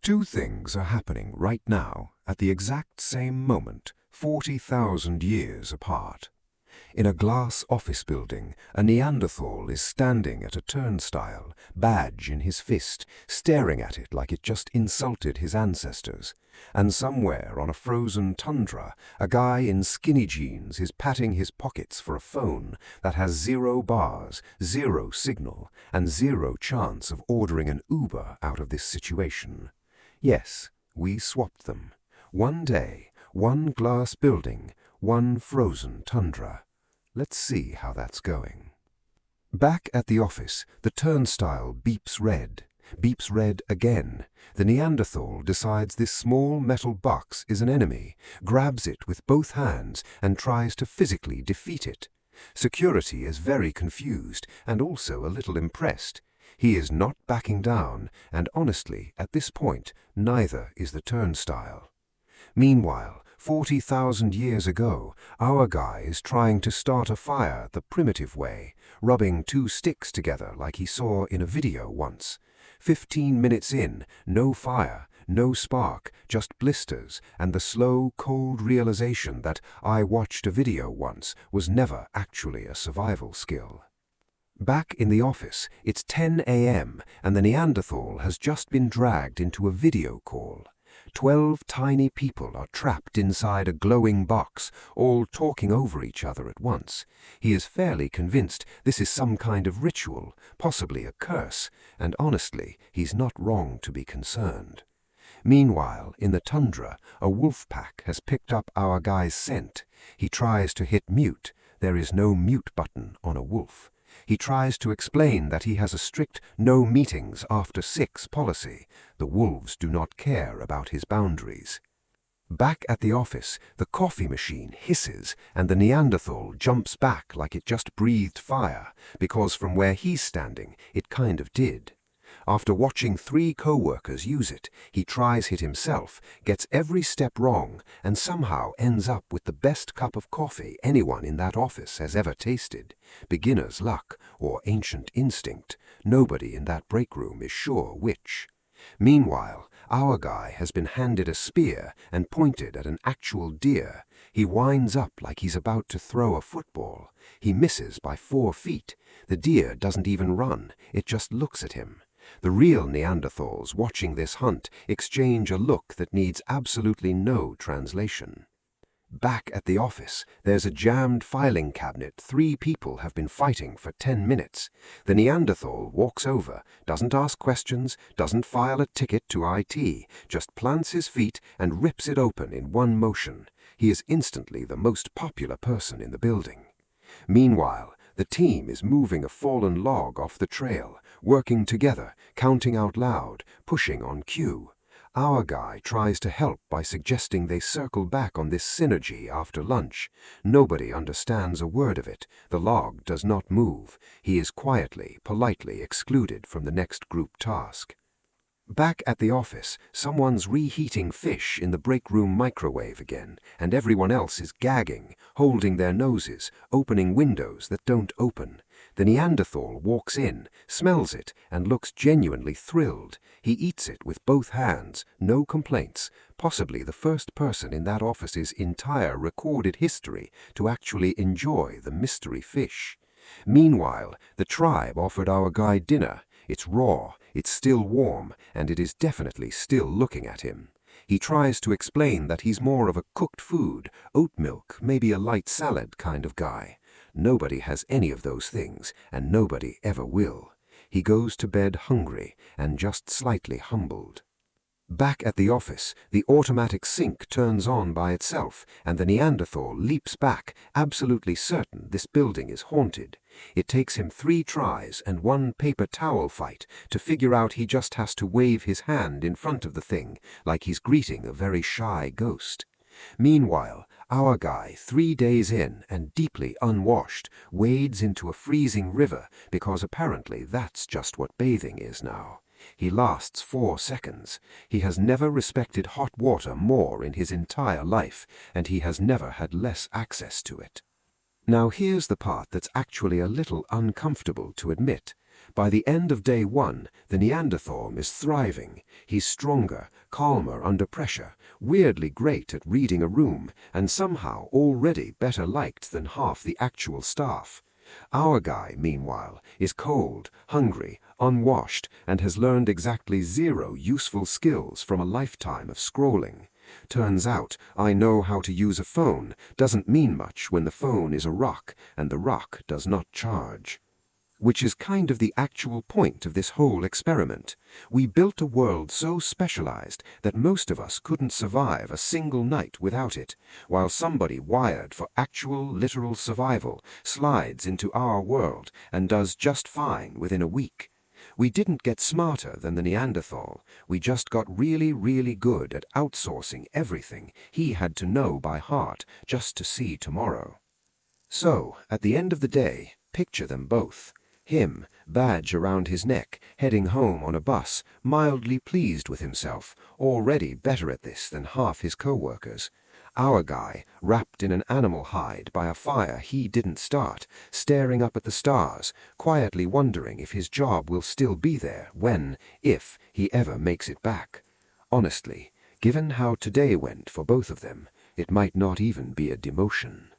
Two things are happening right now at the exact same moment, 40,000 years apart. In a glass office building, a Neanderthal is standing at a turnstile, badge in his fist, staring at it like it just insulted his ancestors. And somewhere on a frozen tundra, a guy in skinny jeans is patting his pockets for a phone that has 0 bars, 0 signal, and 0 chance of ordering an Uber out of this situation. Yes, we swapped them. One day, one glass building, one frozen tundra. Let's see how that's going. Back at the office, the turnstile beeps red again. The Neanderthal decides this small metal box is an enemy, grabs it with both hands and tries to physically defeat it. Security is very confused and also a little impressed. He is not backing down, and honestly, at this point, neither is the turnstile. Meanwhile, 40,000 years ago, our guy is trying to start a fire the primitive way, rubbing 2 sticks together like he saw in a video once. 15 minutes in, no fire, no spark, just blisters, and the slow, cold realization that I watched a video once was never actually a survival skill. Back in the office, it's 10 a.m. and the Neanderthal has just been dragged into a video call. 12 tiny people are trapped inside a glowing box, all talking over each other at once. He is fairly convinced this is some kind of ritual, possibly a curse, and honestly, he's not wrong to be concerned. Meanwhile, in the tundra, a wolf pack has picked up our guy's scent. He tries to hit mute. There is no mute button on a wolf. He tries to explain that he has a strict no meetings after 6 policy. The wolves do not care about his boundaries. Back at the office, the coffee machine hisses and the Neanderthal jumps back like it just breathed fire, because from where he's standing, it kind of did. After watching 3 co-workers use it, he tries it himself, gets every step wrong, and somehow ends up with the best cup of coffee anyone in that office has ever tasted. Beginner's luck or ancient instinct, nobody in that break room is sure which. Meanwhile, our guy has been handed a spear and pointed at an actual deer. He winds up like he's about to throw a football. He misses by 4 feet. The deer doesn't even run, it just looks at him. The real Neanderthals watching this hunt exchange a look that needs absolutely no translation. Back at the office, there's a jammed filing cabinet 3 people have been fighting for 10 minutes. The Neanderthal walks over, doesn't ask questions, doesn't file a ticket to IT, just plants his feet and rips it open in one motion. He is instantly the most popular person in the building. Meanwhile, the team is moving a fallen log off the trail, working together, counting out loud, pushing on cue. Our guy tries to help by suggesting they circle back on this synergy after lunch. Nobody understands a word of it. The log does not move. He is quietly, politely excluded from the next group task. Back at the office, someone's reheating fish in the break room microwave again, and everyone else is gagging, holding their noses, opening windows that don't open. The Neanderthal walks in, smells it, and looks genuinely thrilled. He eats it with both hands, no complaints, possibly the first person in that office's entire recorded history to actually enjoy the mystery fish. Meanwhile, the tribe offered our guy dinner. It's raw, it's still warm, and it is definitely still looking at him. He tries to explain that he's more of a cooked food, oat milk, maybe a light salad kind of guy. Nobody has any of those things, and nobody ever will. He goes to bed hungry and just slightly humbled. Back at the office, the automatic sink turns on by itself, and the Neanderthal leaps back, absolutely certain this building is haunted. It takes him 3 tries and 1 paper towel fight to figure out he just has to wave his hand in front of the thing, like he's greeting a very shy ghost. Meanwhile, our guy, 3 days in and deeply unwashed, wades into a freezing river because apparently that's just what bathing is now. He lasts 4 seconds. He has never respected hot water more in his entire life, and he has never had less access to it. Now here's the part that's actually a little uncomfortable to admit. By the end of day 1, the Neanderthal is thriving. He's stronger, calmer under pressure, weirdly great at reading a room, and somehow already better liked than half the actual staff. Our guy, meanwhile, is cold, hungry, unwashed, and has learned exactly 0 useful skills from a lifetime of scrolling. Turns out, I know how to use a phone doesn't mean much when the phone is a rock and the rock does not charge. Which is kind of the actual point of this whole experiment. We built a world so specialized that most of us couldn't survive a single night without it, while somebody wired for actual literal survival slides into our world and does just fine within a week. We didn't get smarter than the Neanderthal, we just got really, really good at outsourcing everything he had to know by heart just to see tomorrow. So, at the end of the day, picture them both. Him, badge around his neck, heading home on a bus, mildly pleased with himself, already better at this than half his co-workers. Our guy, wrapped in an animal hide by a fire he didn't start, staring up at the stars, quietly wondering if his job will still be there when, if, he ever makes it back. Honestly, given how today went for both of them, it might not even be a demotion.